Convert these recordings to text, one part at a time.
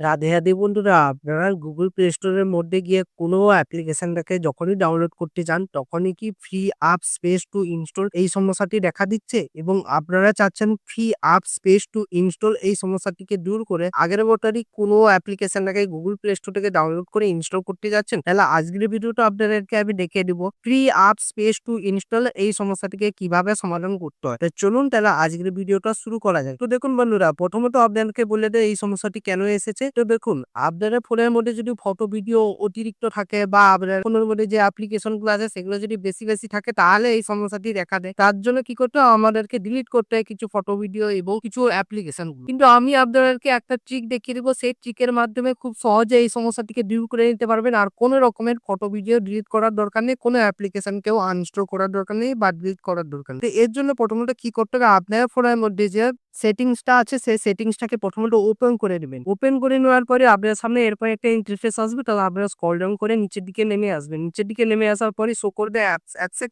রাধে রাধে বন্ধুরা, আপনারা Google play স্টোরের মধ্যে গিয়ে কোনো অ্যাপ্লিকেশনটাকে যখনই ডাউনলোড করতে যান তখনই কি free app space two install এই সমস্যাটি দেখা দিচ্ছে এবং আপনারা চাচ্ছেন free app space two install এই সমস্যাটিকে দূর করে আগের মতনই কোনো অ্যাপ্লিকেশনটাকে গুগল প্লে স্টোর থেকে ডাউনলোড করে ইনস্টল করতে যাচ্ছেন, তাহলে আজকের ভিডিওটা আপনাদেরকে আমি দেখিয়ে দিব free app space two install এই সমস্যাটিকে কিভাবে সমাধান করতে হয়। তো চলুন তাহলে আজকের ভিডিওটা শুরু করা যায়। তো দেখুন বন্ধুরা, প্রথমত আপনাদেরকে বলে দেয় এই সমস্যাটি কেন এসেছে। তো দেখুন, আপনাদের ফোনের মধ্যে যদি ফটো ভিডিও অতিরিক্ত থাকে বা আপনার ফোনের মধ্যে যে অ্যাপ্লিকেশন গুলো আছে সেগুলো যদি বেশি বেশি থাকে তাহলে এই সমস্যাটি দেখা দেয়। তার জন্য কি করতে হয়, আমাদেরকে ডিলিট করতে হয় কিছু ফটো ভিডিও এবং কিছু অ্যাপ্লিকেশন গুলো। কিন্তু আমি আপনাদেরকে একটা ট্রিক দেখিয়ে দিব, সেই ট্রিকের মাধ্যমে খুব সহজে এই সমস্যাটিকে দূর করে নিতে পারবেন। আর কোনো রকমের ফটো ভিডিও ডিলিট করার দরকার নেই, কোনো অ্যাপ্লিকেশন কেউ আনইনস্টল করার দরকার নেই বা ডিলিট করার দরকার নেই। তো এর জন্য প্রথমত কি করতে হবে, আপনার ফোনের মধ্যে যে সেটিংসটা আছে সেই সেটিংসটাকে প্রথমত ওপেন করে নেবেন। ওপেন করে নেওয়ার পরে আপনার সামনে এরপর একটা ইন্টারফেস আসবে, তাহলে আপনারা স্ক্রল ডাউন করে নিচের দিকে নেমে আসবেন। নিচের দিকে নেমে আসার পরে শো করবে অ্যাপস। অ্যাপসে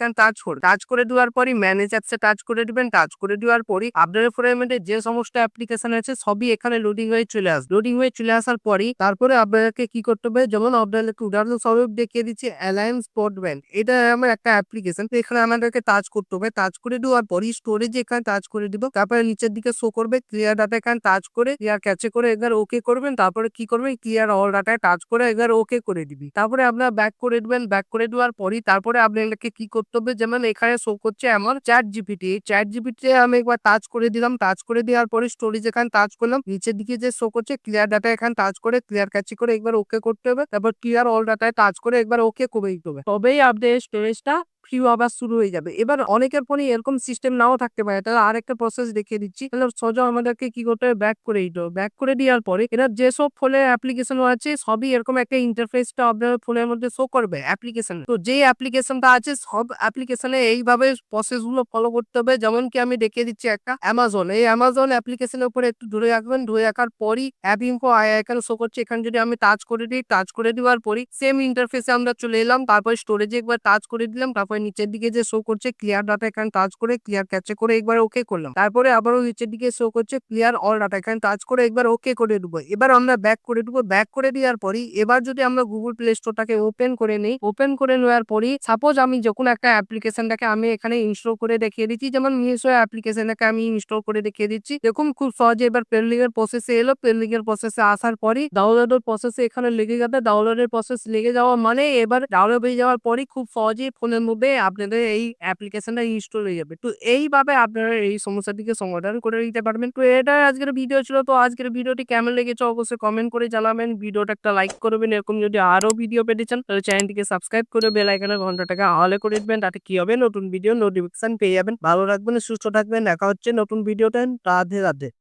টাচ করে দেওয়ার পরই ম্যানেজ অ্যাপসে টাচ করে দিবেন। টাচ করে দেওয়ার পরই আপনার ফোনের মধ্যে যে সমস্ত অ্যাপ্লিকেশন আছে সবই এখানে লোডিং হয়ে চলে আসবে। লোডিং হয়ে চলে আসার পরই তারপরে আপনাদেরকে কি করতে হবে, যেমন আপনাদেরকে উদাহরণস্বরূপ দেখিয়ে দিচ্ছি অ্যালায়েন্স ব্রডব্যান্ড, এটা আমার একটা অ্যাপ্লিকেশন। তো এখানে আমাদেরকে টাচ করতে হবে। টাচ করে দেওয়ার পরই স্টোরেজ এখানে টাচ করে দিব। তারপরে নিচের দিকে শো করবে ক্লিয়ার ডাটা, এখানে টাচ করে ক্লিয়ার ক্যাচে করে এবার ওকে করবেন। তারপরে কি করবেন, ক্লিয়ার অল ডাটায় টাচ করে এবার ওকে করে দিবি। তারপরে আপনার ব্যাক করে দিবেন। ব্যাক করে দেওয়ার পরই তারপরে আপনাকে কি করতে হবে, যেমন এখানে শো করছে আমার চ্যাট জিপিটি, এই চ্যাট জিপিটি আমি একবার টাচ করে দিলাম। টাচ করে দেওয়ার পরে স্টোরেজ এখানে টাচ করলাম। নিচের দিকে যে শো করছে ক্লিয়ার ডাটা, এখানে টাচ করে ক্লিয়ার ক্যাচে করে একবার ওকে করতে হবে। তারপর ক্লিয়ার অল ডাটায় টাচ করে একবার ওকে করে দিতে হবে, তবেই আপনার স্টোরেজটা ফ্রি আবার শুরু হয়ে যাবে। এবার অনেকের ফোনে এরকম সিস্টেম নাও থাকতে পারে, তাহলে আরেকটা প্রসেস দেখিয়ে দিচ্ছি। তাহলে সোজা আমাদেরকে কি করতে হবে, ব্যাক করে দিতে হবে। ব্যাক করে দেওয়ার পরে এরা যেসব ফোনে অ্যাপ্লিকেশন আছে সবই এরকম একটা ইন্টারফেসটা আপনার ফোনের মধ্যে শো করবে অ্যাপ্লিকেশন। তো যেই অ্যাপ্লিকেশনটা আছে সব অ্যাপ্লিকেশনে এইভাবে প্রসেস গুলো ফলো করতে হবে। যেমন কি আমি দেখিয়ে দিচ্ছি একটা অ্যামাজন, এই অ্যামাজন অ্যাপ্লিকেশনের উপরে একটু ধরে রাখবেন। ধরে রাখার পরই অ্যাপ ইনফো এখানে শো করছে, এখানে যদি আমি টাচ করে দিই, টাচ করে দেওয়ার পরই সেম ইন্টারফেসে আমরা চলে এলাম। তারপর স্টোরেজে একবার টাচ করে দিলাম। তারপর নিচের দিকে যে শো করছে ক্লিয়ার ডাটা, এখানে টাচ করে ক্লিয়ার ক্যাচে করে একবার ওকে করলাম। তারপরে আবারও নিচের দিকে শো করছে ক্লিয়ার অল ডাটা, এখানে টাচ করে একবার ওকে করে দেবো। এবার আমরা ব্যাক করে দেবো। ব্যাক করে দেওয়ার পরই এবার যদি আমরা গুগল প্লে স্টোরটাকে ওপেন করে নিই, ওপেন করে নেওয়ার পরই সাপোজ আমি যখন একটা অ্যাপ্লিকেশনটাকে আমি এখানে ইনস্টল করে দেখিয়ে দিচ্ছি, যেমন মিশো অ্যাপ্লিকেশনটাকে আমি ইনস্টল করে দেখিয়ে দিচ্ছি। দেখুন খুব সহজে এবার পেন্ডিং এর প্রসেসে এলো। পেন্ডিং এর প্রসেসে আসার পরই ডাউনলোডের প্রসেসে এখানে লেগে যাবে। ডাউনলোডের প্রসেস লেগে যাওয়া মানে এবার ডাউনলোড হয়ে যাওয়ার পরই খুব সহজেই ফোনের মধ্যে আপনাদের এই অ্যাপ্লিকেশনটা ইনস্টল হয়ে যাবে। তো এইভাবে আপনারা এই সমস্যাটিকে সমাধান করে নিতে পারবেন। তো এটা আজকের ভিডিও ছিল। তো আজকের ভিডিওটি কেমন লেগেছে অবশ্যই কমেন্ট করে জানাবেন। ভিডিওটা একটা লাইক করবেন। এরকম যদি আরো ভিডিও পেতে চান তাহলে চ্যানেলটিকে সাবস্ক্রাইব করে বেল আইকনের ঘন্টাটাকে অলে করে দিবেন। তাতে কি হবে, নতুন ভিডিও নোটিফিকেশন পেয়ে যাবেন। ভালো রাখবেন, সুস্থ থাকবেন। দেখা হচ্ছে নতুন ভিডিওতে। রাধে রাধে।